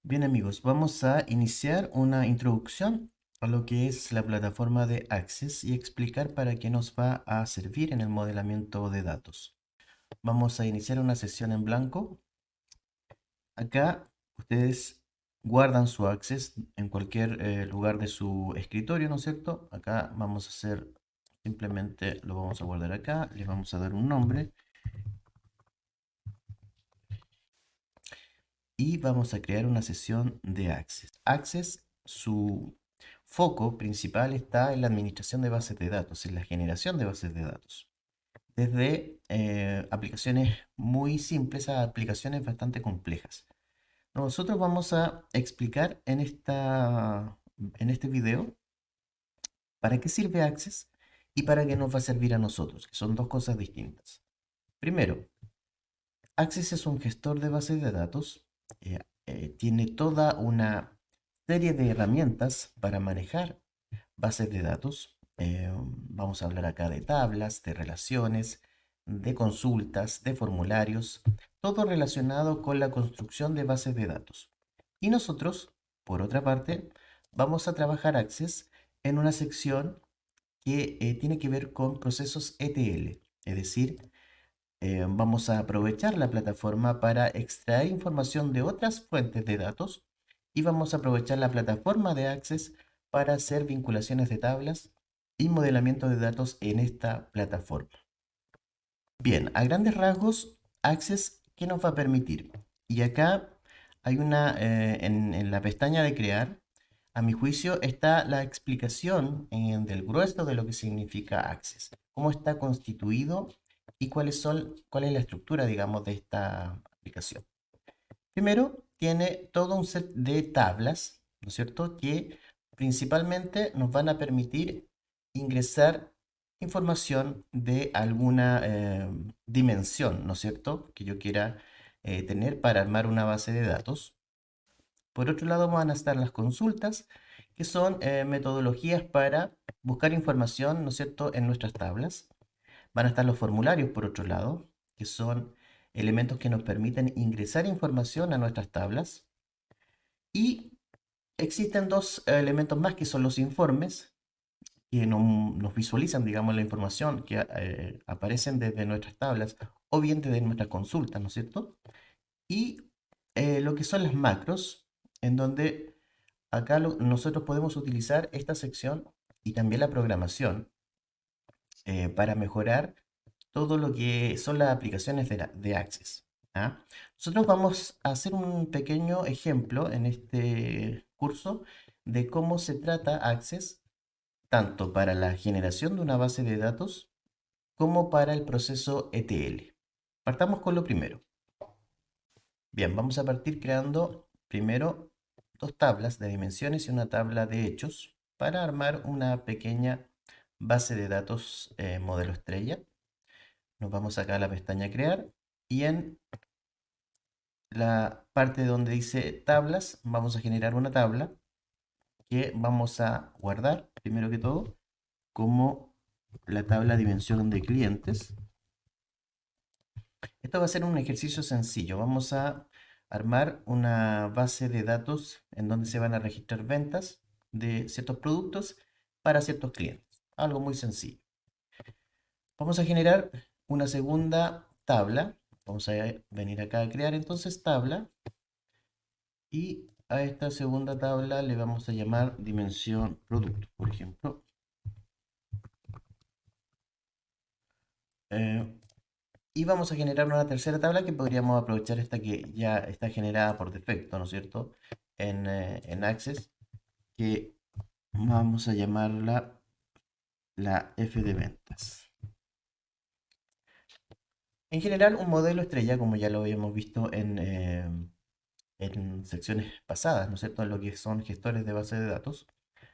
Bien amigos, vamos a iniciar una introducción a lo que es la plataforma de Access y explicar para qué nos va a servir en el modelamiento de datos. Vamos a iniciar una sesión en blanco. Acá ustedes guardan su Access en cualquier lugar de su escritorio, ¿no es cierto? Acá vamos a hacer, simplemente lo vamos a guardar acá, le vamos a dar un nombre y vamos a crear una sesión de Access. Access, su foco principal está en la administración de bases de datos, en la generación de bases de datos. Desde aplicaciones muy simples a aplicaciones bastante complejas. Nosotros vamos a explicar en este video para qué sirve Access y para qué nos va a servir a nosotros, que son dos cosas distintas. Primero, Access es un gestor de bases de datos. Tiene toda una serie de herramientas para manejar bases de datos. Vamos a hablar acá de tablas, de relaciones, de consultas, de formularios, todo relacionado con la construcción de bases de datos. Y nosotros, por otra parte, vamos a trabajar Access en una sección que tiene que ver con procesos ETL, es decir, vamos a aprovechar la plataforma para extraer información de otras fuentes de datos y vamos a aprovechar la plataforma de Access para hacer vinculaciones de tablas y modelamiento de datos en esta plataforma. Bien, a grandes rasgos, Access, ¿qué nos va a permitir? Y acá hay en la pestaña de crear, a mi juicio, está la explicación del grueso de lo que significa Access, cómo está constituido y cuál es la estructura, digamos, de esta aplicación. Primero, tiene todo un set de tablas, ¿no es cierto?, que principalmente nos van a permitir ingresar información de alguna dimensión, ¿no es cierto?, que yo quiera tener para armar una base de datos. Por otro lado, van a estar las consultas, que son metodologías para buscar información, ¿no es cierto?, en nuestras tablas. Van a estar los formularios, por otro lado, que son elementos que nos permiten ingresar información a nuestras tablas. Y existen dos elementos más que son los informes, que nos visualizan, digamos, la información que aparecen desde nuestras tablas o bien desde nuestras consultas, ¿no es cierto? Y lo que son las macros, en donde acá nosotros podemos utilizar esta sección y también la programación para mejorar todo lo que son las aplicaciones de Access. ¿Ah? Nosotros vamos a hacer un pequeño ejemplo en este curso de cómo se trata Access, tanto para la generación de una base de datos como para el proceso ETL. Partamos con lo primero. Bien, vamos a partir creando primero dos tablas de dimensiones y una tabla de hechos para armar una pequeña base de datos modelo estrella. Nos vamos acá a la pestaña crear y en la parte donde dice tablas vamos a generar una tabla que vamos a guardar primero que todo como la tabla dimensión de clientes. Esto va a ser un ejercicio sencillo. Vamos a armar una base de datos en donde se van a registrar ventas de ciertos productos para ciertos clientes. Algo muy sencillo. Vamos a generar una segunda tabla. Vamos a venir acá a crear entonces tabla. Y a esta segunda tabla le vamos a llamar dimensión producto, por ejemplo. Eh, y vamos a generar una tercera tabla que podríamos aprovechar esta que ya está generada por defecto, ¿no es cierto? En Access, que vamos a llamarla la F de ventas. En general, un modelo estrella, como ya lo habíamos visto en secciones pasadas, ¿no es cierto? En lo que son gestores de base de datos,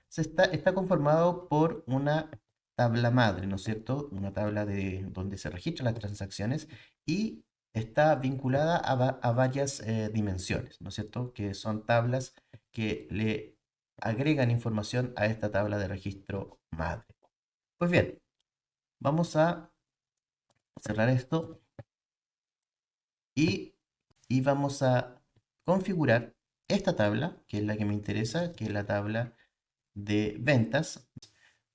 está conformado por una tabla madre, ¿no es cierto? Una tabla de donde se registran las transacciones y está vinculada a varias dimensiones, ¿no es cierto? Que son tablas que le agregan información a esta tabla de registro madre. Pues bien, vamos a cerrar esto y, y vamos a configurar. esta tabla, que es la que me interesa, que es la tabla de ventas.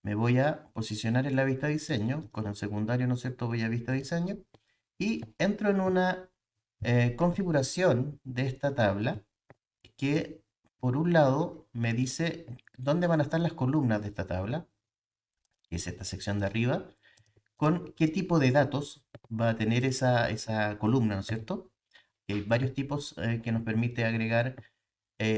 Me voy a posicionar en la vista diseño, con el secundario, ¿no es cierto? Voy a vista diseño y entro en una configuración de esta tabla que por un lado me dice dónde van a estar las columnas de esta tabla, que es esta sección de arriba, con qué tipo de datos va a tener esa columna, ¿no es cierto? Hay varios tipos que nos permite agregar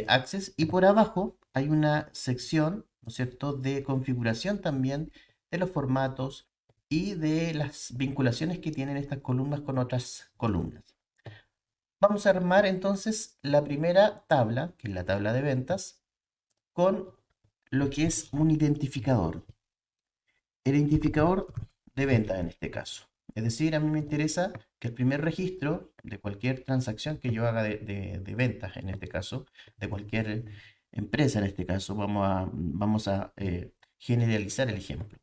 Access, y por abajo hay una sección, ¿no es cierto?, de configuración también de los formatos y de las vinculaciones que tienen estas columnas con otras columnas. Vamos a armar entonces la primera tabla, que es la tabla de ventas, con lo que es un identificador. El identificador de venta en este caso. Es decir, a mí me interesa que el primer registro de cualquier transacción que yo haga de ventas, en este caso, de cualquier empresa, en este caso, vamos a generalizar el ejemplo.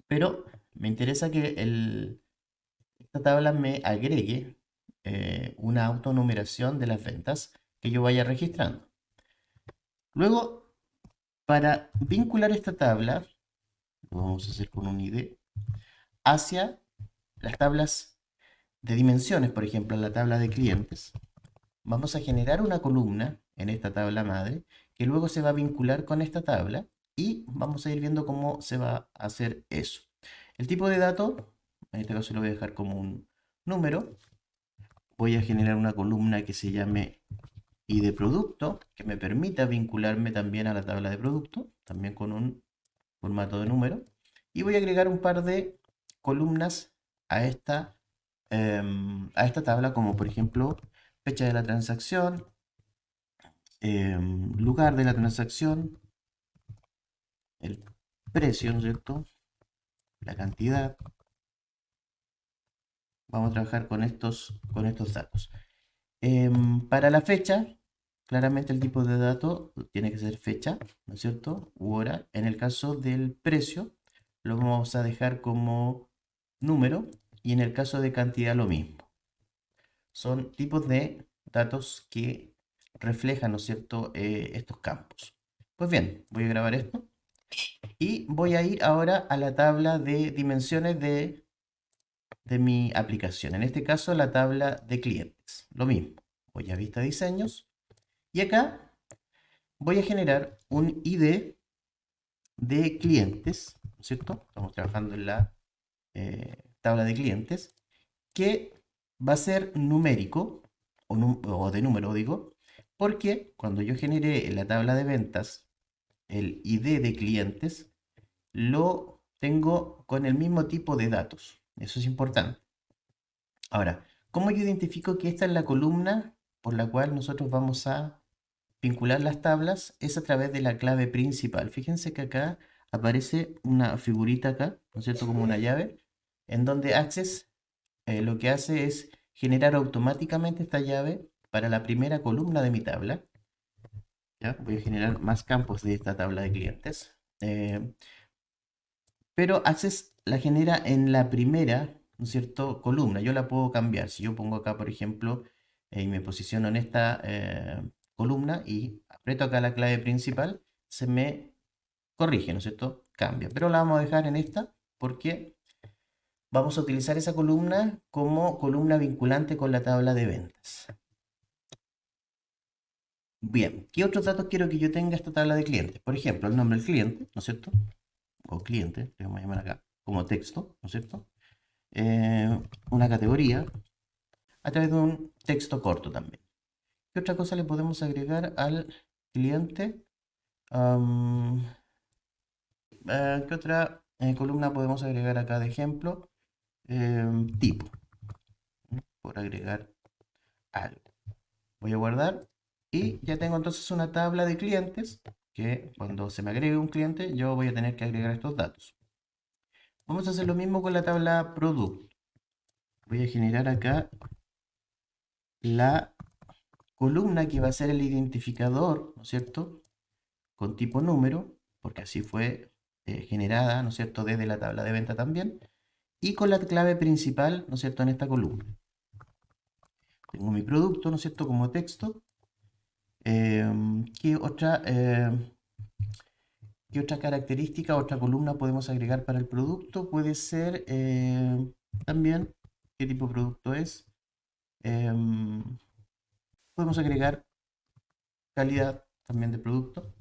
Pero me interesa que esta tabla me agregue una autonumeración de las ventas que yo vaya registrando. Luego, para vincular esta tabla, lo vamos a hacer con un ID, hacia las tablas de dimensiones, por ejemplo, en la tabla de clientes, vamos a generar una columna en esta tabla madre que luego se va a vincular con esta tabla y vamos a ir viendo cómo se va a hacer eso. El tipo de dato, en este caso lo voy a dejar como un número. Voy a generar una columna que se llame ID producto, que me permita vincularme también a la tabla de producto, también con un formato de número. Y voy a agregar un par de columnas a esta tabla, como por ejemplo fecha de la transacción, lugar de la transacción, el precio, ¿no es cierto?, la cantidad. Vamos a trabajar con estos datos. Para la fecha, claramente el tipo de dato tiene que ser fecha, ¿no es cierto?, u hora. En el caso del precio, lo vamos a dejar como número, y en el caso de cantidad lo mismo. Son tipos de datos que reflejan, ¿no es cierto?, estos campos. Pues bien, voy a grabar esto y voy a ir ahora a la tabla de dimensiones de mi aplicación. En este caso, la tabla de clientes. Lo mismo, voy a vista diseños y acá voy a generar un ID de clientes, ¿no es cierto? Estamos trabajando en la tabla de clientes, que va a ser numérico, o de número digo, porque cuando yo generé en la tabla de ventas el ID de clientes, lo tengo con el mismo tipo de datos. Eso es importante. Ahora, ¿cómo yo identifico que esta es la columna por la cual nosotros vamos a vincular las tablas? Es a través de la clave principal. Fíjense que acá aparece una figurita acá, ¿no es cierto?, como una llave, en donde Access lo que hace es generar automáticamente esta llave para la primera columna de mi tabla. ¿Ya? Voy a generar más campos de esta tabla de clientes. Pero Access la genera en la primera, ¿no es cierto?, columna. Yo la puedo cambiar. Si yo pongo acá, por ejemplo, y me posiciono en esta columna y aprieto acá la clave principal, se me corrige, ¿no es cierto?, cambia. Pero la vamos a dejar en esta porque vamos a utilizar esa columna como columna vinculante con la tabla de ventas. Bien, ¿qué otros datos quiero que yo tenga esta tabla de clientes? Por ejemplo, el nombre del cliente, ¿no es cierto?, o cliente, le vamos a llamar acá, como texto, ¿no es cierto?, una categoría, a través de un texto corto también. ¿Qué otra cosa le podemos agregar al cliente? ¿Qué otra columna podemos agregar acá de ejemplo? Tipo, por agregar algo. Voy a guardar y ya tengo entonces una tabla de clientes que cuando se me agregue un cliente yo voy a tener que agregar estos datos. Vamos a hacer lo mismo con la tabla producto. Voy a generar acá la columna que va a ser el identificador, ¿no es cierto?, con tipo número, porque así fue generada, ¿no es cierto?, desde la tabla de venta también, y con la clave principal, ¿no es cierto?, en esta columna. Tengo mi producto, ¿no es cierto?, como texto. ¿Qué qué otra característica, otra columna podemos agregar para el producto? Puede ser también qué tipo de producto es. Em, Podemos agregar calidad también de producto.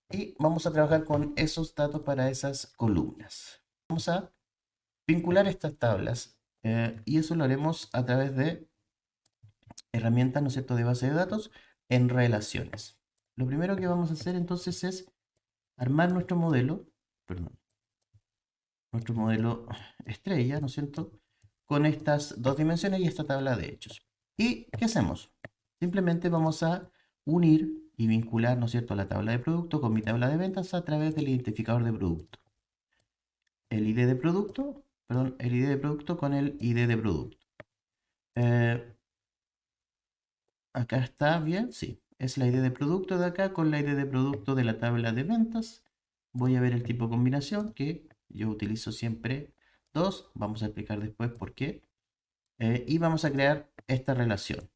Y vamos a trabajar con esos datos para esas columnas. Vamos a vincular estas tablas y eso lo haremos a través de herramientas, ¿no es cierto?, de base de datos en relaciones. Lo primero que vamos a hacer entonces es armar nuestro modelo, perdón, nuestro modelo estrella, ¿no es cierto?, con estas dos dimensiones y esta tabla de hechos. ¿Y qué hacemos? Simplemente vamos a unir y vincular, ¿no es cierto?, la tabla de producto con mi tabla de ventas a través del identificador de producto. El ID de producto, perdón, el ID de producto con el ID de producto. Acá está bien, sí. Es la ID de producto de acá con la ID de producto de la tabla de ventas. Voy a ver el tipo de combinación que yo utilizo siempre 2. Vamos a explicar después por qué. Y vamos a crear esta relación.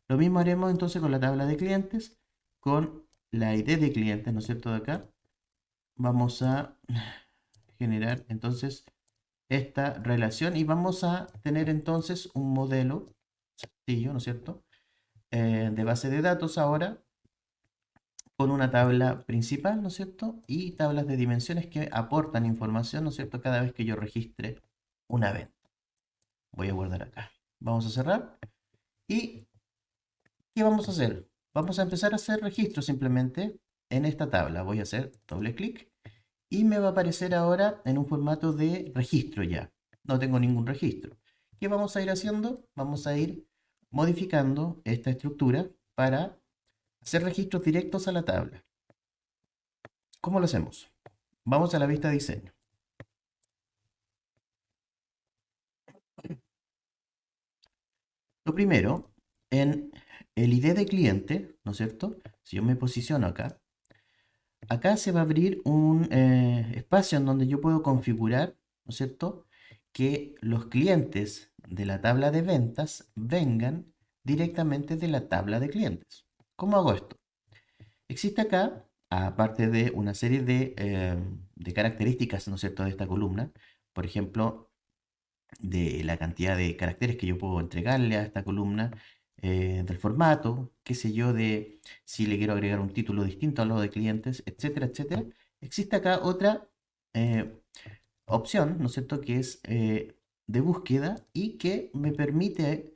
Lo mismo haremos entonces con la tabla de clientes, con la ID de clientes, ¿no es cierto? De acá. Vamos a generar entonces esta relación y vamos a tener entonces un modelo sencillo, ¿no es cierto? De base de datos ahora con una tabla principal, ¿no es cierto? Y tablas de dimensiones que aportan información, ¿no es cierto? Cada vez que yo registre una venta. Voy a guardar acá. Vamos a cerrar. ¿Y qué vamos a hacer? Vamos a empezar a hacer registros simplemente en esta tabla. Voy a hacer doble clic y me va a aparecer ahora en un formato de registro ya. No tengo ningún registro. ¿Qué vamos a ir haciendo? Vamos a ir modificando esta estructura para hacer registros directos a la tabla. ¿Cómo lo hacemos? Vamos a la vista de diseño. Lo primero, en el ID de cliente, ¿no es cierto? Si yo me posiciono acá, acá se va a abrir un espacio en donde yo puedo configurar, ¿no es cierto?, que los clientes de la tabla de ventas vengan directamente de la tabla de clientes. ¿Cómo hago esto? Existe acá, aparte de una serie de características, ¿no es cierto?, de esta columna, por ejemplo, de la cantidad de caracteres que yo puedo entregarle a esta columna, del formato, qué sé yo, de si le quiero agregar un título distinto a lo de clientes, etcétera, etcétera. Existe acá otra opción, ¿no es cierto?, que es de búsqueda y que me permite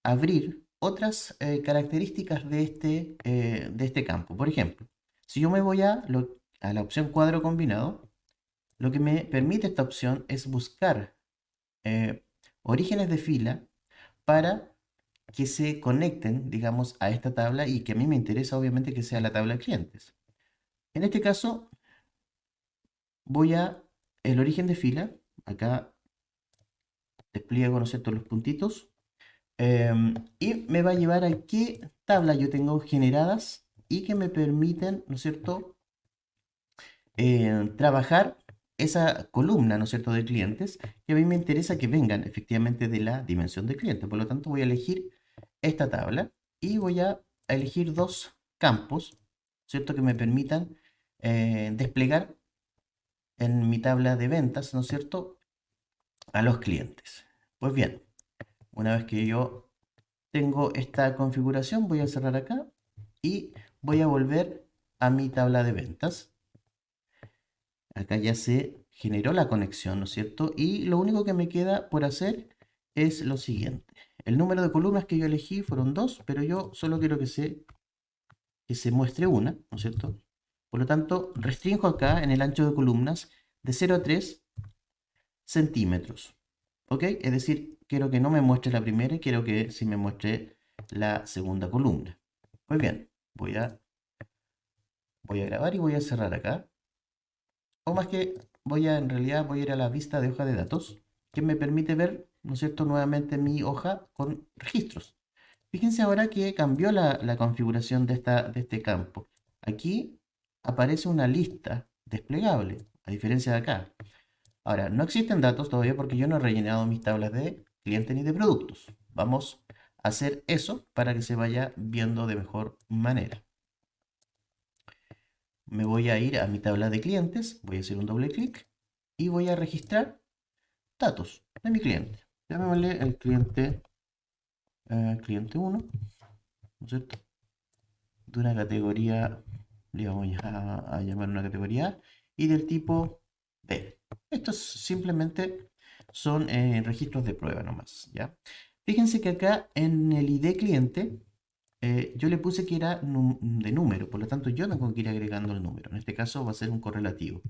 abrir otras características de este campo. Por ejemplo, si yo me voy a la opción cuadro combinado, lo que me permite esta opción es buscar eh, orígenes de fila para que se conecten, digamos, a esta tabla y que a mí me interesa obviamente que sea la tabla de clientes. En este caso, voy a el origen de fila, acá despliego, ¿no es cierto?, los puntitos, y me va a llevar a qué tabla yo tengo generadas y que me permiten, ¿no es cierto?, trabajar esa columna, ¿no es cierto?, de clientes, que a mí me interesa que vengan efectivamente de la dimensión de cliente. Por lo tanto, voy a elegir esta tabla y voy a elegir dos campos, ¿cierto?, que me permitan desplegar en mi tabla de ventas, ¿no es cierto?, a los clientes. Pues bien, una vez que yo tengo esta configuración, voy a cerrar acá y voy a volver a mi tabla de ventas. Acá ya se generó la conexión, ¿no es cierto? Y lo único que me queda por hacer es lo siguiente. El número de columnas que yo elegí fueron 2, pero yo solo quiero que se muestre una, ¿no es cierto? Por lo tanto, restringo acá en el ancho de columnas de 0 a 3 centímetros. ¿Ok? Es decir, quiero que no me muestre la primera y quiero que sí me muestre la segunda columna. Pues bien, voy a grabar y voy a cerrar acá. O más que en realidad voy a ir a la vista de hoja de datos, que me permite ver, ¿no es cierto?, nuevamente mi hoja con registros. Fíjense ahora que cambió la configuración de este campo. Aquí aparece una lista desplegable, a diferencia de acá. Ahora, no existen datos todavía porque yo no he rellenado mis tablas de cliente ni de productos. Vamos hacer eso para que se vaya viendo de mejor manera. Me voy a ir a mi tabla de clientes, voy a hacer un doble clic y voy a registrar datos de mi cliente. Llamémosle el cliente, cliente 1, ¿no es cierto? De una categoría, le vamos a llamar una categoría A, y del tipo B. Estos simplemente son registros de prueba nomás, ¿ya? Fíjense que acá en el ID cliente yo le puse que era de número, por lo tanto yo tengo que ir agregando el número. En este caso va a ser un correlativo.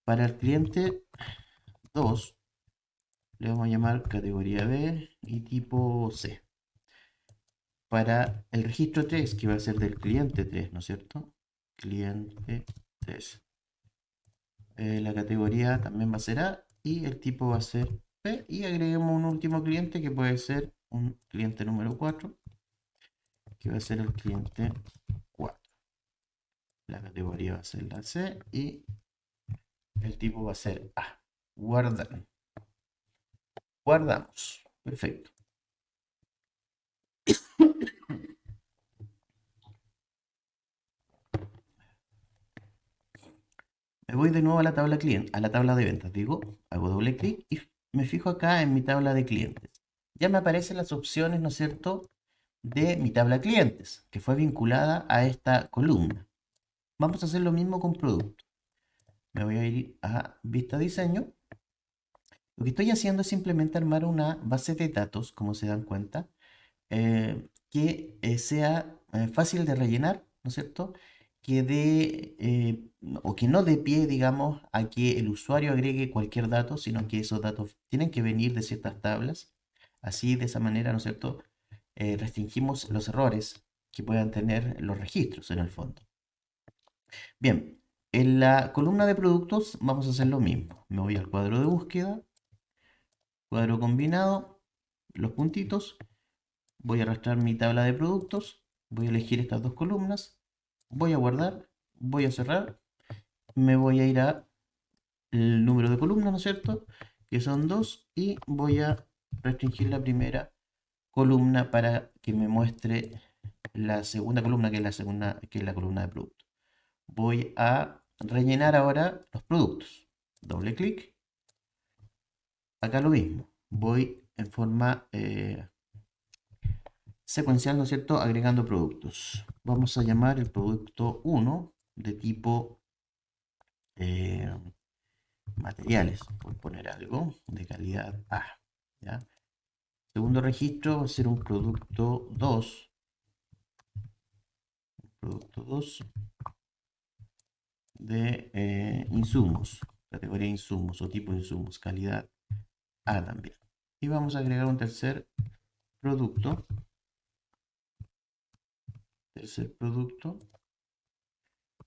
Para el cliente 2 le vamos a llamar categoría B y tipo C. Para el registro 3, que va a ser del cliente 3, ¿no es cierto? Cliente 3. La categoría también va a ser A y el tipo va a ser P. Y agreguemos un último cliente que puede ser un cliente número 4, que va a ser el cliente 4. La categoría va a ser la C y el tipo va a ser A. Guardar. Guardamos. Perfecto. Me voy de nuevo a la tabla cliente, a la tabla de ventas. Digo, hago doble clic y me fijo acá en mi tabla de clientes. Ya me aparecen las opciones, ¿no es cierto?, de mi tabla clientes, que fue vinculada a esta columna. Vamos a hacer lo mismo con producto. Me voy a ir a vista diseño. Lo que estoy haciendo es simplemente armar una base de datos, como se dan cuenta, que sea fácil de rellenar, ¿no es cierto? Que dé o que no dé pie, digamos, a que el usuario agregue cualquier dato, sino que esos datos tienen que venir de ciertas tablas. Así, de esa manera, ¿no es cierto? Restringimos los errores que puedan tener los registros en el fondo. Bien, en la columna de productos vamos a hacer lo mismo. Me voy al cuadro de búsqueda, cuadro combinado, los puntitos. Voy a arrastrar mi tabla de productos, voy a elegir estas dos columnas, voy a guardar, voy a cerrar, me voy a ir a el número de columnas, ¿no es cierto? Que son 2 y voy a restringir la primera columna para que me muestre la segunda columna, que es la columna de productos. Voy a rellenar ahora los productos. Doble clic. Acá lo mismo. Voy en forma secuencial, ¿no es cierto?, agregando productos. Vamos a llamar el producto 1 de tipo eh, materiales, por poner algo, de calidad A. ¿Ya? Segundo registro va a ser un producto 2. Producto 2 de insumos, categoría insumos o tipo insumos, calidad A también. Y vamos a agregar un tercer producto.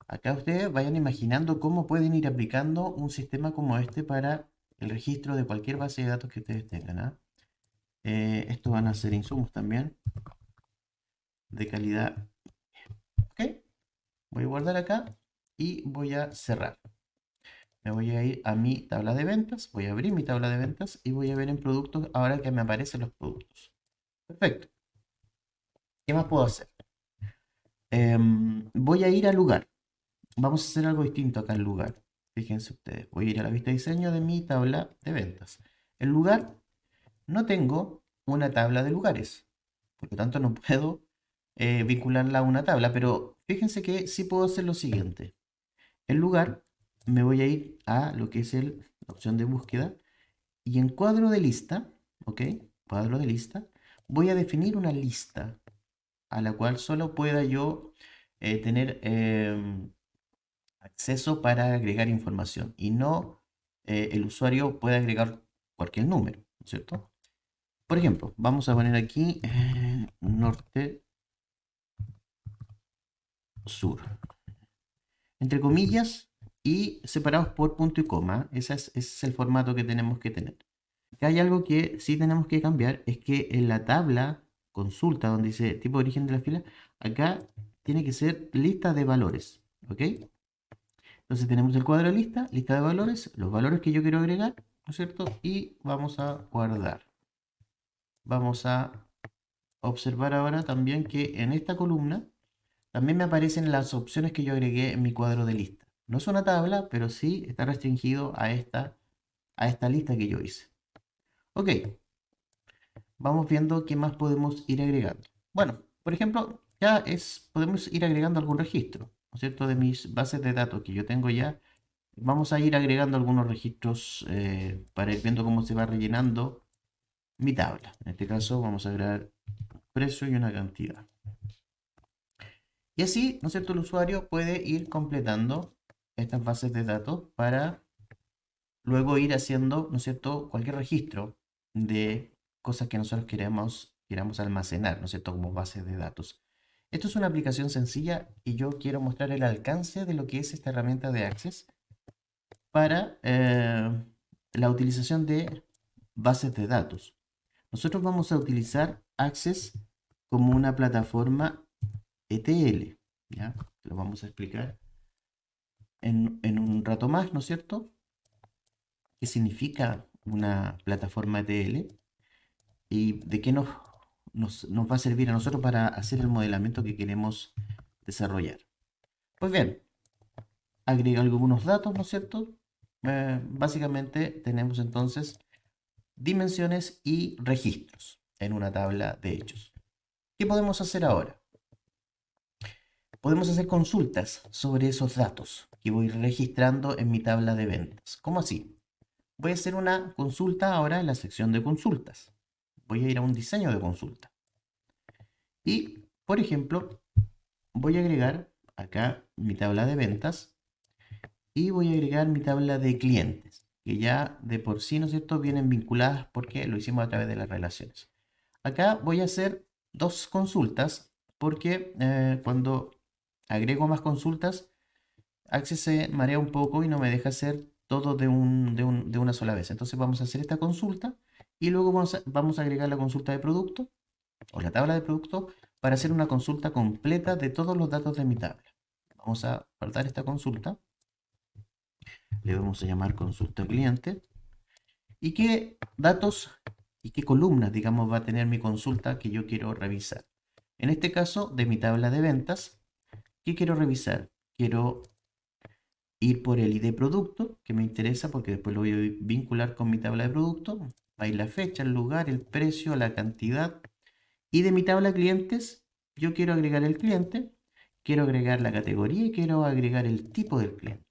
Acá ustedes vayan imaginando cómo pueden ir aplicando un sistema como este para el registro de cualquier base de datos que ustedes tengan. ¿Ah? Estos van a ser insumos también de calidad. Ok, voy a guardar acá y voy a cerrar. Me voy a ir a mi tabla de ventas, voy a abrir mi tabla de ventas y voy a ver en productos ahora que me aparecen los productos. Perfecto. ¿Qué más puedo hacer? Voy a ir al lugar. Vamos a hacer algo distinto acá en lugar. Fíjense ustedes, voy a ir a la vista de diseño de mi tabla de ventas. En lugar, no tengo una tabla de lugares. Por lo tanto, no puedo vincularla a una tabla. Pero fíjense que sí puedo hacer lo siguiente. En lugar, me voy a ir a lo que es la opción de búsqueda. Y en cuadro de lista, ¿ok? Cuadro de lista, voy a definir una lista a la cual solo pueda yo tener acceso para agregar información y no el usuario puede agregar cualquier número, ¿no es cierto? Por ejemplo, vamos a poner aquí norte, sur, entre comillas y separados por punto y coma. Ese es el formato que tenemos que tener. Acá hay algo que sí tenemos que cambiar, es que en la tabla consulta donde dice tipo de origen de la fila, acá tiene que ser lista de valores, ¿ok? Entonces tenemos el cuadro de lista, lista de valores, los valores que yo quiero agregar, ¿no es cierto? Y vamos a guardar. Vamos a observar ahora también que en esta columna también me aparecen las opciones que yo agregué en mi cuadro de lista. No es una tabla, pero sí está restringido a esta lista que yo hice. Ok, vamos viendo qué más podemos ir agregando. Bueno, por ejemplo, podemos ir agregando algún registro, ¿no es cierto? De mis bases de datos que yo tengo ya. Vamos a ir agregando algunos registros para ir viendo cómo se va rellenando mi tabla. En este caso vamos a agregar un precio y una cantidad. Y así, ¿no es cierto?, el usuario puede ir completando estas bases de datos para luego ir haciendo, ¿no es cierto?, cualquier registro de cosas que nosotros queramos almacenar, ¿no es cierto?, como bases de datos. Esto es una aplicación sencilla y yo quiero mostrar el alcance de lo que es esta herramienta de Access para la utilización de bases de datos. Nosotros vamos a utilizar Access como una plataforma ETL, ¿ya? Lo vamos a explicar en un rato más, ¿no es cierto? ¿Qué significa una plataforma ETL y de qué nos va a servir a nosotros para hacer el modelamiento que queremos desarrollar? Pues bien, agrega algunos datos, ¿no es cierto? Básicamente tenemos entonces dimensiones y registros en una tabla de hechos. ¿Qué podemos hacer ahora? Podemos hacer consultas sobre esos datos que voy registrando en mi tabla de ventas. ¿Cómo así? Voy a hacer una consulta ahora en la sección de consultas. Voy a ir a un diseño de consulta. Y, por ejemplo, voy a agregar acá mi tabla de ventas y voy a agregar mi tabla de clientes, que ya de por sí, ¿no es cierto?, vienen vinculadas porque lo hicimos a través de las relaciones. Acá voy a hacer dos consultas porque cuando agrego más consultas, Access se marea un poco y no me deja hacer todo de una sola vez. Entonces vamos a hacer esta consulta y luego vamos a agregar la consulta de producto o la tabla de producto para hacer una consulta completa de todos los datos de mi tabla. Vamos a guardar esta consulta. Le vamos a llamar consulta cliente. ¿Y qué datos y qué columnas, digamos, va a tener mi consulta que yo quiero revisar? En este caso, de mi tabla de ventas, ¿qué quiero revisar? Quiero ir por el ID producto, que me interesa porque después lo voy a vincular con mi tabla de producto. Ahí la fecha, el lugar, el precio, la cantidad. Y de mi tabla clientes, yo quiero agregar el cliente, quiero agregar la categoría y quiero agregar el tipo del cliente.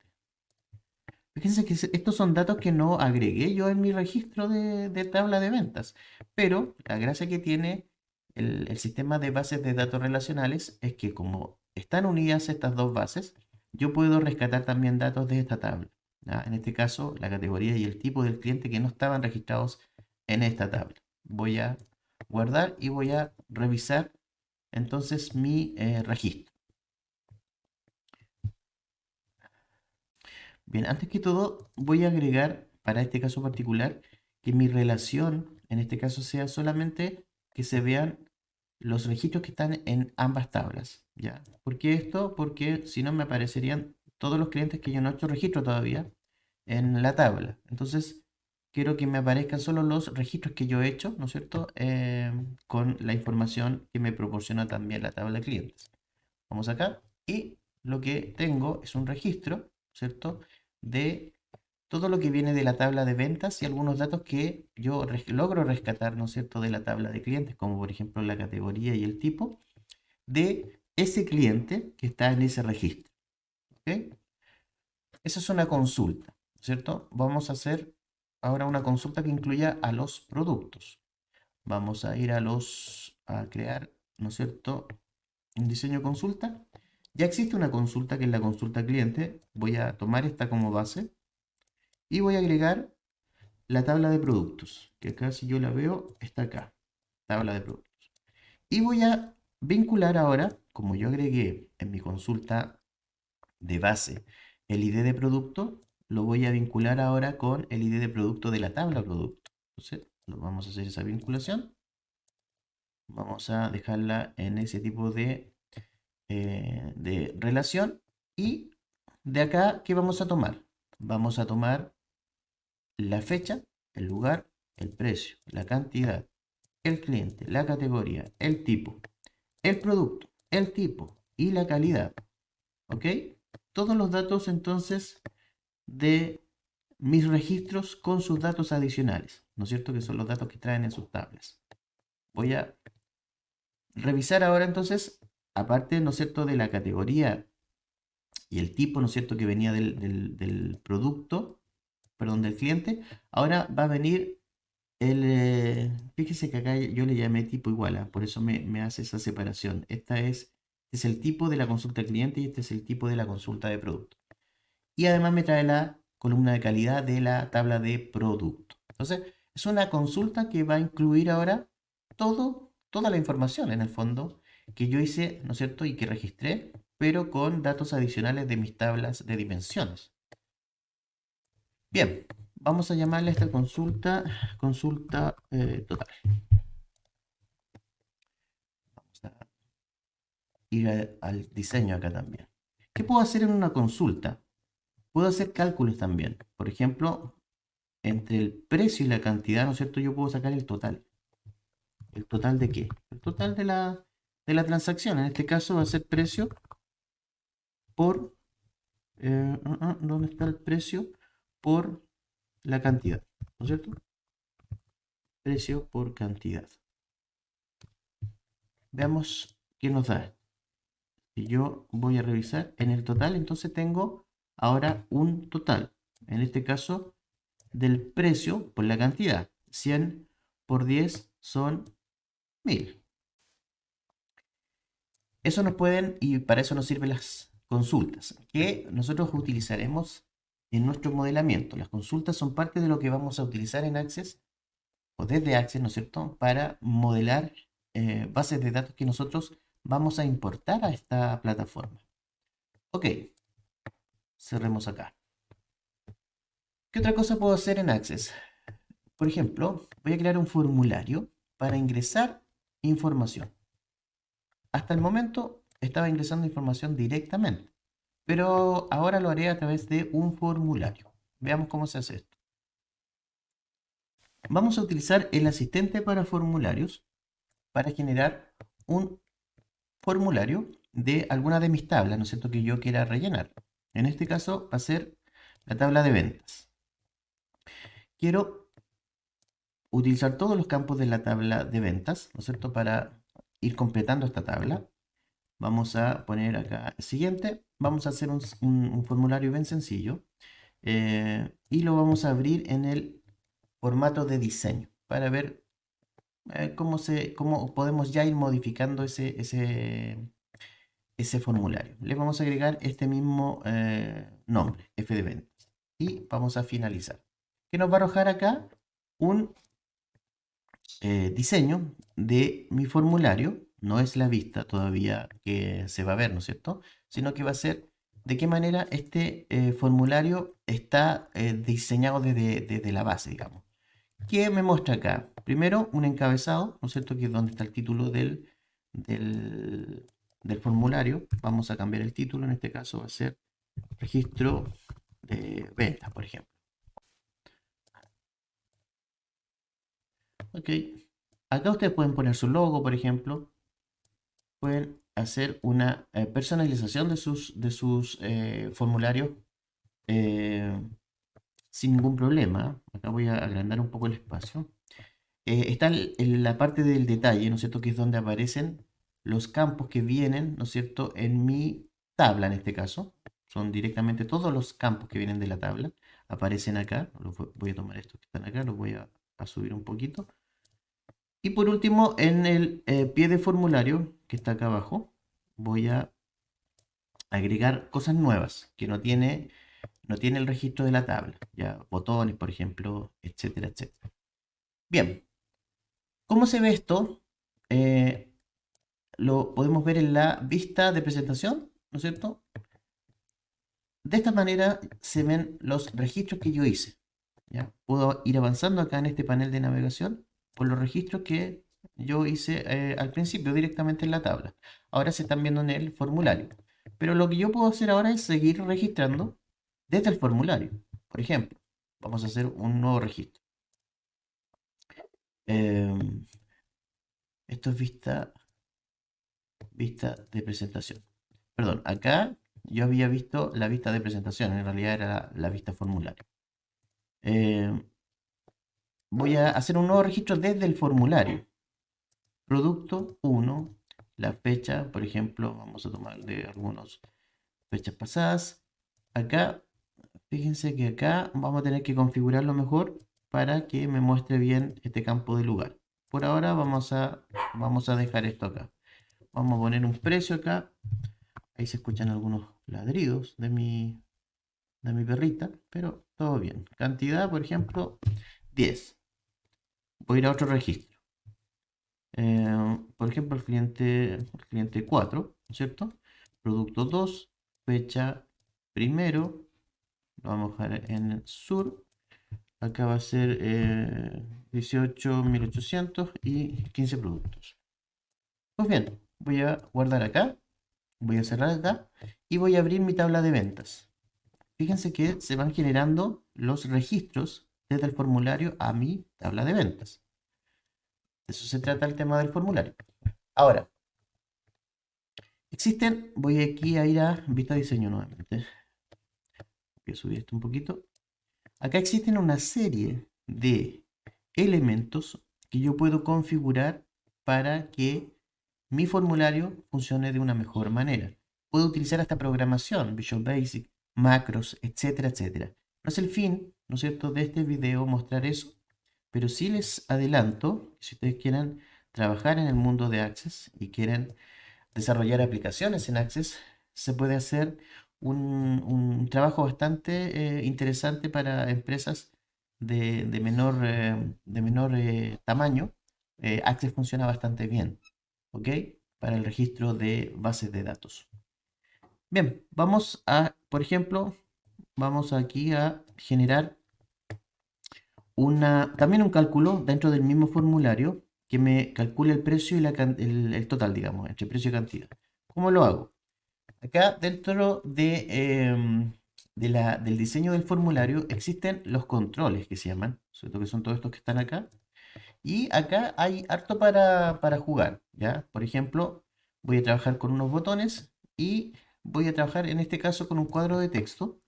Fíjense que estos son datos que no agregué yo en mi registro de tabla de ventas, pero la gracia que tiene el sistema de bases de datos relacionales es que como están unidas estas dos bases, yo puedo rescatar también datos de esta tabla, ¿ya? En este caso, la categoría y el tipo del cliente que no estaban registrados en esta tabla. Voy a guardar y voy a revisar entonces mi registro. Bien, antes que todo, voy a agregar para este caso particular que mi relación, en este caso, sea solamente que se vean los registros que están en ambas tablas, ¿ya? ¿Por qué esto? Porque si no me aparecerían todos los clientes que yo no he hecho registro todavía en la tabla. Entonces, quiero que me aparezcan solo los registros que yo he hecho, ¿no es cierto? Con la información que me proporciona también la tabla de clientes. Vamos acá y lo que tengo es un registro, ¿cierto?, de todo lo que viene de la tabla de ventas y algunos datos que yo logro rescatar, ¿no es cierto?, de la tabla de clientes, como por ejemplo la categoría y el tipo de ese cliente que está en ese registro. ¿Ok? Esa es una consulta, ¿cierto? Vamos a hacer ahora una consulta que incluya a los productos. Vamos a ir a crear, ¿no es cierto?, un diseño consulta. Ya existe una consulta que es la consulta cliente. Voy a tomar esta como base y voy a agregar la tabla de productos, que acá si yo la veo está acá, tabla de productos. Y voy a vincular ahora, como yo agregué en mi consulta de base el ID de producto, lo voy a vincular ahora con el ID de producto de la tabla producto. Entonces, vamos a hacer esa vinculación. Vamos a dejarla en ese tipo de relación. Y de acá, ¿qué vamos a tomar? Vamos a tomar la fecha, el lugar, el precio, la cantidad, el cliente, la categoría, el tipo, el producto, el tipo y la calidad. ¿Ok? Todos los datos entonces de mis registros con sus datos adicionales, ¿no es cierto? Que son los datos que traen en sus tablas. Voy a revisar ahora entonces, aparte, ¿no es cierto?, de la categoría y el tipo, ¿no es cierto?, que venía del producto, perdón, del cliente. Ahora va a venir fíjese que acá yo le llamé tipo igual, por eso me hace esa separación. Este es el tipo de la consulta cliente y este es el tipo de la consulta de producto. Y además me trae la columna de calidad de la tabla de producto. Entonces, es una consulta que va a incluir ahora toda la información en el fondo que yo hice, ¿no es cierto? Y que registré, pero con datos adicionales de mis tablas de dimensiones. Bien, vamos a llamarle a esta consulta total. Vamos a ir al diseño acá también. ¿Qué puedo hacer en una consulta? Puedo hacer cálculos también. Por ejemplo, entre el precio y la cantidad, ¿no es cierto? Yo puedo sacar el total. ¿El total de qué? El total de la transacción. En este caso va a ser precio por... ¿dónde está el precio? Por la cantidad, ¿no es cierto? Precio por cantidad. Veamos qué nos da. Si yo voy a revisar en el total, entonces tengo ahora un total. En este caso, del precio por la cantidad. 100 por 10 son 1000. Eso nos pueden, y para eso nos sirven las consultas, que nosotros utilizaremos en nuestro modelamiento. Las consultas son parte de lo que vamos a utilizar en Access, o desde Access, ¿no es cierto?, para modelar bases de datos que nosotros vamos a importar a esta plataforma. Ok, cerremos acá. ¿Qué otra cosa puedo hacer en Access? Por ejemplo, voy a crear un formulario para ingresar información. Hasta el momento estaba ingresando información directamente, pero ahora lo haré a través de un formulario. Veamos cómo se hace esto. Vamos a utilizar el asistente para formularios para generar un formulario de alguna de mis tablas, ¿no es cierto?, que yo quiera rellenar. En este caso va a ser la tabla de ventas. Quiero utilizar todos los campos de la tabla de ventas, ¿no es cierto?, para ir completando esta tabla. Vamos a poner acá el siguiente. Vamos a hacer un formulario bien sencillo y lo vamos a abrir en el formato de diseño para ver cómo podemos ya ir modificando ese formulario. Le vamos a agregar este mismo nombre, F de ventas, y vamos a finalizar. Que nos va a arrojar acá un diseño de mi formulario. No es la vista todavía que se va a ver, ¿no es cierto?, sino que va a ser de qué manera este formulario está diseñado desde la base, digamos. ¿Qué me muestra acá? Primero, un encabezado, ¿no es cierto?, que es donde está el título del, del formulario. Vamos a cambiar el título, en este caso va a ser registro de ventas, por ejemplo. Ok. Acá ustedes pueden poner su logo, por ejemplo. Pueden hacer una personalización de sus formularios eh, sin ningún problema. Acá voy a agrandar un poco el espacio. Está en la parte del detalle, ¿no es cierto?, que es donde aparecen los campos que vienen, ¿no es cierto?, en mi tabla en este caso. Son directamente todos los campos que vienen de la tabla. Aparecen acá. Voy a tomar estos que están acá, los voy a subir un poquito. Y por último, en el pie de formulario, que está acá abajo, voy a agregar cosas nuevas que no tiene el registro de la tabla. Ya, botones, por ejemplo, etcétera, etcétera. Bien, ¿cómo se ve esto? Lo podemos ver en la vista de presentación, ¿no es cierto? De esta manera se ven los registros que yo hice. ¿Ya? Puedo ir avanzando acá en este panel de navegación por los registros que yo hice al principio directamente en la tabla. Ahora se están viendo en el formulario. Pero lo que yo puedo hacer ahora es seguir registrando desde el formulario. Por ejemplo, vamos a hacer un nuevo registro. Esto es vista de presentación. Perdón, acá yo había visto la vista de presentación, en realidad era la vista formulario. Voy a hacer un nuevo registro desde el formulario. Producto 1, la fecha, por ejemplo, vamos a tomar de algunas fechas pasadas. Acá, fíjense que acá vamos a tener que configurarlo mejor para que me muestre bien este campo de lugar. Por ahora vamos a dejar esto acá. Vamos a poner un precio acá. Ahí se escuchan algunos ladridos de mi perrita, pero todo bien. Cantidad, por ejemplo, 10. Voy a ir a otro registro. Por ejemplo, el cliente 4, ¿no es cierto? Producto 2, fecha primero, lo vamos a dejar en el sur. Acá va a ser 18.800 y 15 productos. Pues bien, voy a guardar acá, voy a cerrar acá y voy a abrir mi tabla de ventas. Fíjense que se van generando los registros desde el formulario a mi tabla de ventas. De eso se trata el tema del formulario. Ahora, voy aquí a ir a vista diseño nuevamente. Voy a subir esto un poquito. Acá existen una serie de elementos que yo puedo configurar para que mi formulario funcione de una mejor manera. Puedo utilizar hasta programación, Visual Basic, macros, etcétera, etcétera. No es el fin, ¿no es cierto?, de este video mostrar eso, pero sí les adelanto, si ustedes quieren trabajar en el mundo de Access y quieren desarrollar aplicaciones en Access, se puede hacer un trabajo bastante interesante para empresas de menor tamaño. Access funciona bastante bien, ¿ok? Para el registro de bases de datos. Bien, por ejemplo, vamos aquí a generar también un cálculo dentro del mismo formulario que me calcule el precio y el total, digamos, entre precio y cantidad. ¿Cómo lo hago? Acá dentro del diseño del formulario existen los controles que se llaman, ¿cierto? Que son todos estos que están acá. Y acá hay harto para jugar, ¿ya? Por ejemplo, voy a trabajar con unos botones y voy a trabajar en este caso con un cuadro de texto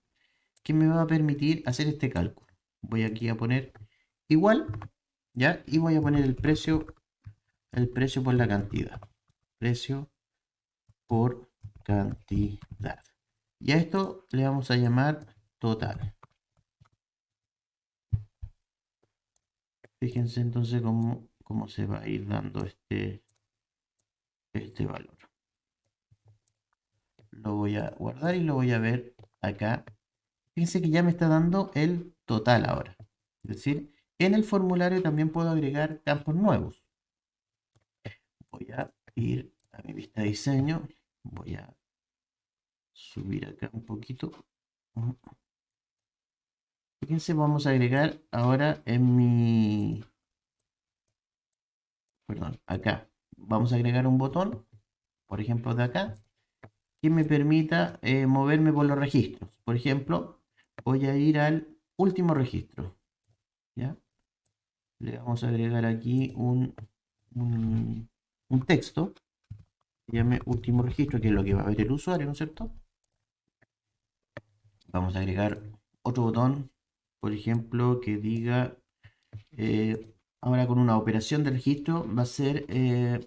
que me va a permitir hacer este cálculo. Voy aquí a poner igual, ¿ya? Y voy a poner el precio por la cantidad. Precio por cantidad. Y a esto le vamos a llamar total. Fíjense entonces cómo se va a ir dando este valor. Lo voy a guardar y lo voy a ver acá. Fíjense que ya me está dando el total ahora. Es decir, en el formulario también puedo agregar campos nuevos. Voy a ir a mi vista de diseño. Voy a subir acá un poquito. Fíjense, vamos a agregar ahora perdón, acá. Vamos a agregar un botón, por ejemplo de acá, que me permita moverme por los registros. Por ejemplo, voy a ir al último registro. ¿Ya? Le vamos a agregar aquí un texto que llame último registro, que es lo que va a ver el usuario, ¿no es cierto? Vamos a agregar otro botón, por ejemplo, que diga, ahora con una operación de registro, va a ser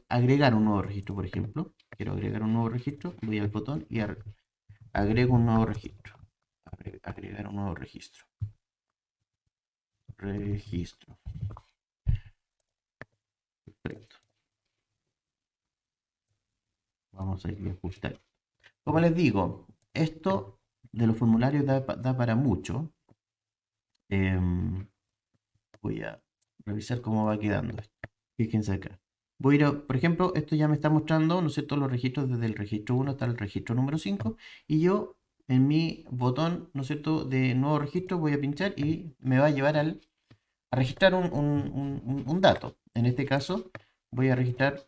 agregar un nuevo registro, por ejemplo. Quiero agregar un nuevo registro, voy al botón y agrego un nuevo registro. Agregar un nuevo registro. Registro. Perfecto. Vamos a ir a ajustar. Como les digo, esto de los formularios da para mucho. Voy a revisar cómo va quedando esto. Fíjense acá. Voy a ir por ejemplo, esto ya me está mostrando, ¿no es cierto?, los registros desde el registro 1 hasta el registro número 5. Y yo en mi botón, ¿no es cierto?, de nuevo registro voy a pinchar y me va a llevar a registrar un dato. En este caso voy a registrar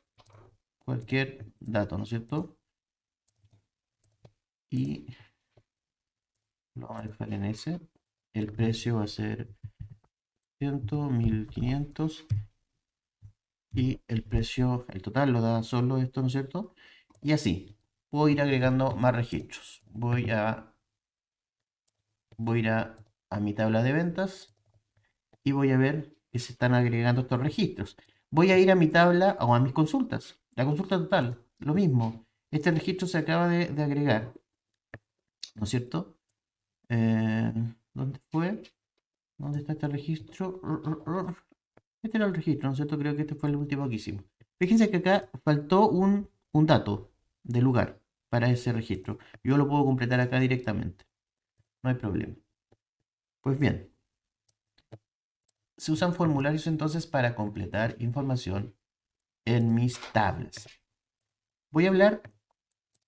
cualquier dato, ¿no es cierto? Y lo vamos a dejar en ese. El precio va a ser 100, 1500 y el precio, el total lo da solo esto, ¿no es cierto? Y así, puedo ir agregando más registros. Voy a ir a mi tabla de ventas y voy a ver que se están agregando estos registros. Voy a ir a mi tabla o a mis consultas. La consulta total, lo mismo. Este registro se acaba de agregar, ¿no es cierto? Eh, ¿Dónde fue? ¿Dónde está este registro? Este era el registro, ¿no es cierto? Creo que este fue el último que hicimos. Fíjense que acá faltó un dato de lugar para ese registro. Yo lo puedo completar acá directamente. No hay problema. Pues bien, se usan formularios entonces para completar información en mis tablas. Voy a hablar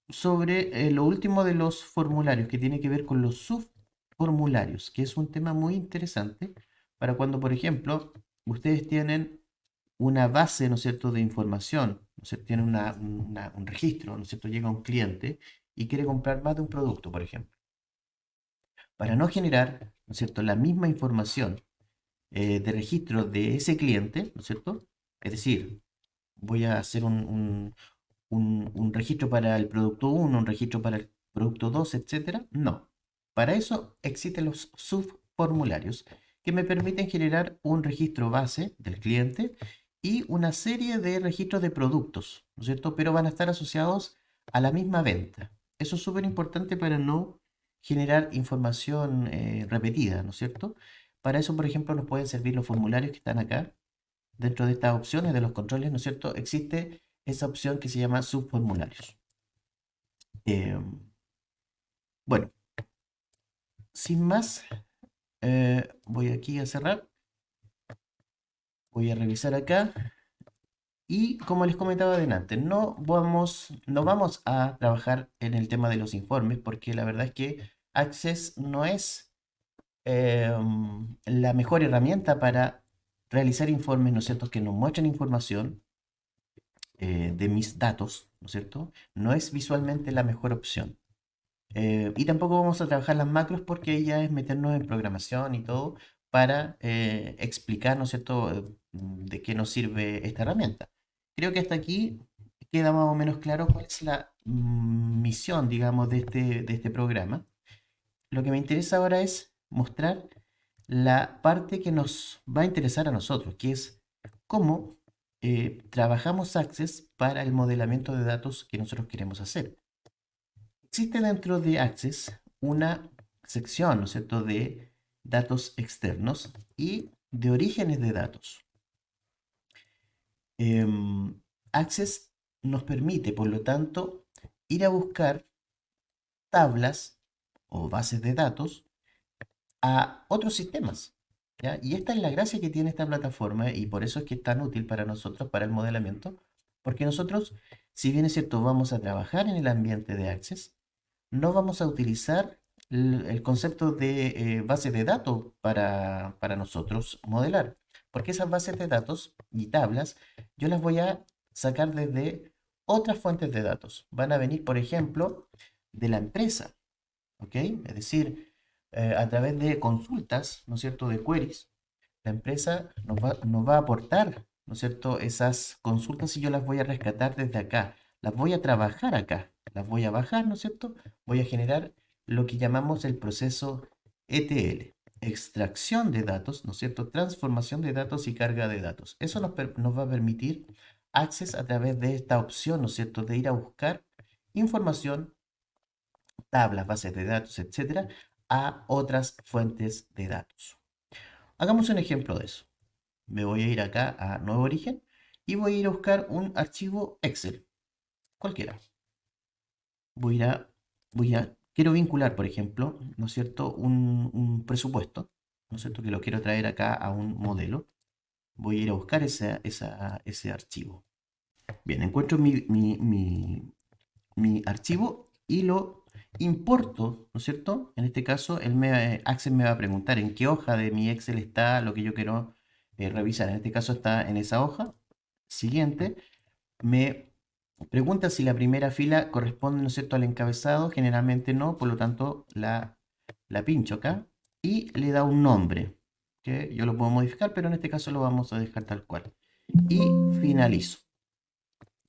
sobre lo último de los formularios, que tiene que ver con los subformularios, que es un tema muy interesante para cuando, por ejemplo, ustedes tienen una base, ¿no es cierto?, de información, ¿no es cierto? Tienen un registro, ¿no es cierto? Llega un cliente y quiere comprar más de un producto, por ejemplo. Para no generar, ¿no es cierto?, la misma información de registro de ese cliente, ¿no es cierto? Es decir, voy a hacer un registro para el producto uno, un registro para el producto 2, etcétera. No. Para eso existen los subformularios que me permiten generar un registro base del cliente y una serie de registros de productos, ¿no es cierto? Pero van a estar asociados a la misma venta. Eso es súper importante para no generar información repetida, ¿no es cierto? Para eso, por ejemplo, nos pueden servir los formularios que están acá. Dentro de estas opciones de los controles, ¿no es cierto? Existe esa opción que se llama subformularios. Eh, bueno, sin más, voy aquí a cerrar. Voy a revisar acá. Y como les comentaba adelante, no vamos a trabajar en el tema de los informes porque la verdad es que Access no es la mejor herramienta para realizar informes, ¿no es cierto?, que nos muestren información de mis datos, ¿no es cierto? No es visualmente la mejor opción. Y tampoco vamos a trabajar las macros porque ya es meternos en programación y todo para explicar, ¿no es cierto?, de qué nos sirve esta herramienta. Creo que hasta aquí queda más o menos claro cuál es la misión, digamos, de este programa. Lo que me interesa ahora es mostrar la parte que nos va a interesar a nosotros, que es cómo trabajamos Access para el modelamiento de datos que nosotros queremos hacer. Existe dentro de Access una sección, ¿no es cierto?, de datos externos y de orígenes de datos. Access nos permite, por lo tanto, ir a buscar tablas o bases de datos a otros sistemas, ¿ya? Y esta es la gracia que tiene esta plataforma y por eso es que es tan útil para nosotros, para el modelamiento, porque nosotros, si bien es cierto, vamos a trabajar en el ambiente de Access, no vamos a utilizar el concepto de base de datos para nosotros modelar, porque esas bases de datos y tablas yo las voy a sacar desde otras fuentes de datos. Van a venir, por ejemplo, de la empresa, ¿ok? Es decir, a través de consultas, ¿no es cierto?, de queries, la empresa nos va a aportar, ¿no es cierto?, esas consultas y yo las voy a rescatar desde acá, las voy a trabajar acá, las voy a bajar, ¿no es cierto? Voy a generar lo que llamamos el proceso ETL, extracción de datos, ¿no es cierto?, transformación de datos y carga de datos. Eso nos va a permitir access a través de esta opción, ¿no es cierto?, de ir a buscar información, tablas, bases de datos, etcétera, a otras fuentes de datos. Hagamos un ejemplo de eso. Me voy a ir acá a nuevo origen y voy a ir a buscar un archivo Excel, cualquiera. Quiero vincular, por ejemplo, ¿no es cierto?, un presupuesto, ¿no es cierto?, que lo quiero traer acá a un modelo. Voy a ir a buscar ese archivo. Bien, encuentro mi archivo y lo importo, ¿no es cierto? En este caso, Access me va a preguntar en qué hoja de mi Excel está lo que yo quiero revisar. En este caso está en esa hoja. Siguiente, me pregunta si la primera fila corresponde, ¿no es cierto?, al encabezado. Generalmente no, por lo tanto la pincho acá y le da un nombre, que yo lo puedo modificar, pero en este caso lo vamos a dejar tal cual. y finalizo.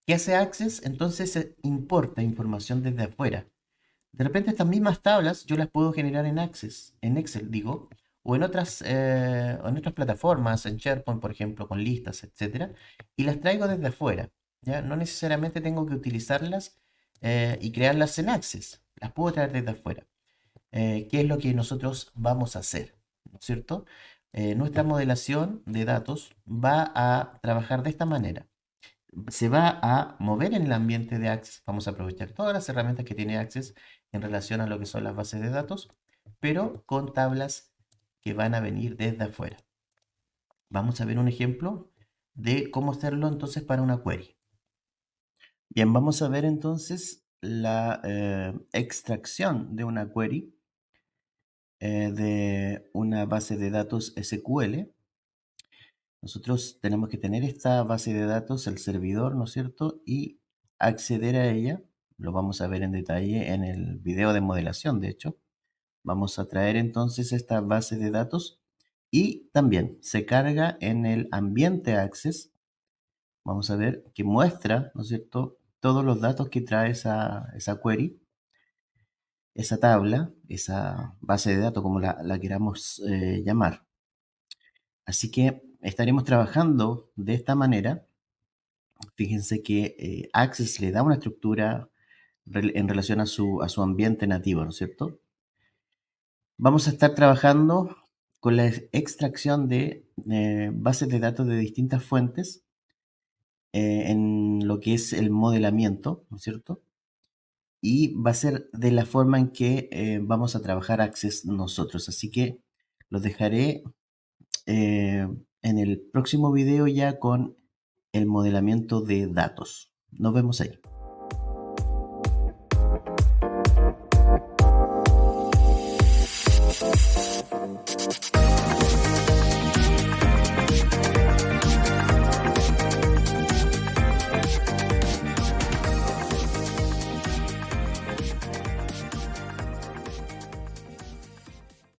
¿Qué hace Access? Entonces importa información desde afuera. De repente estas mismas tablas yo las puedo generar en Access, en Excel digo, o en otras plataformas, en SharePoint, por ejemplo, con listas, etcétera, y las traigo desde afuera. ¿Ya? No necesariamente tengo que utilizarlas y crearlas en Access. Las puedo traer desde afuera. ¿Qué es lo que nosotros vamos a hacer? ¿No es cierto? Nuestra modelación de datos va a trabajar de esta manera. Se va a mover en el ambiente de Access. Vamos a aprovechar todas las herramientas que tiene Access en relación a lo que son las bases de datos, pero con tablas que van a venir desde afuera. Vamos a ver un ejemplo de cómo hacerlo entonces para una query. Bien, vamos a ver entonces la extracción de una query de una base de datos SQL. Nosotros tenemos que tener esta base de datos, el servidor, ¿no es cierto? Y acceder a ella. Lo vamos a ver en detalle en el video de modelación, de hecho. Vamos a traer entonces esta base de datos y también se carga en el ambiente Access. Vamos a ver que muestra, ¿no es cierto?, todos los datos que trae esa query, esa tabla, esa base de datos, como la queramos llamar. Así que estaremos trabajando de esta manera. Fíjense que Access le da una estructura en relación a su ambiente nativo, ¿no es cierto? Vamos a estar trabajando con la extracción de bases de datos de distintas fuentes en lo que es el modelamiento, ¿no es cierto? Y va a ser de la forma en que vamos a trabajar Access nosotros. Así que los dejaré eh, en el próximo video ya con el modelamiento de datos. Nos vemos ahí.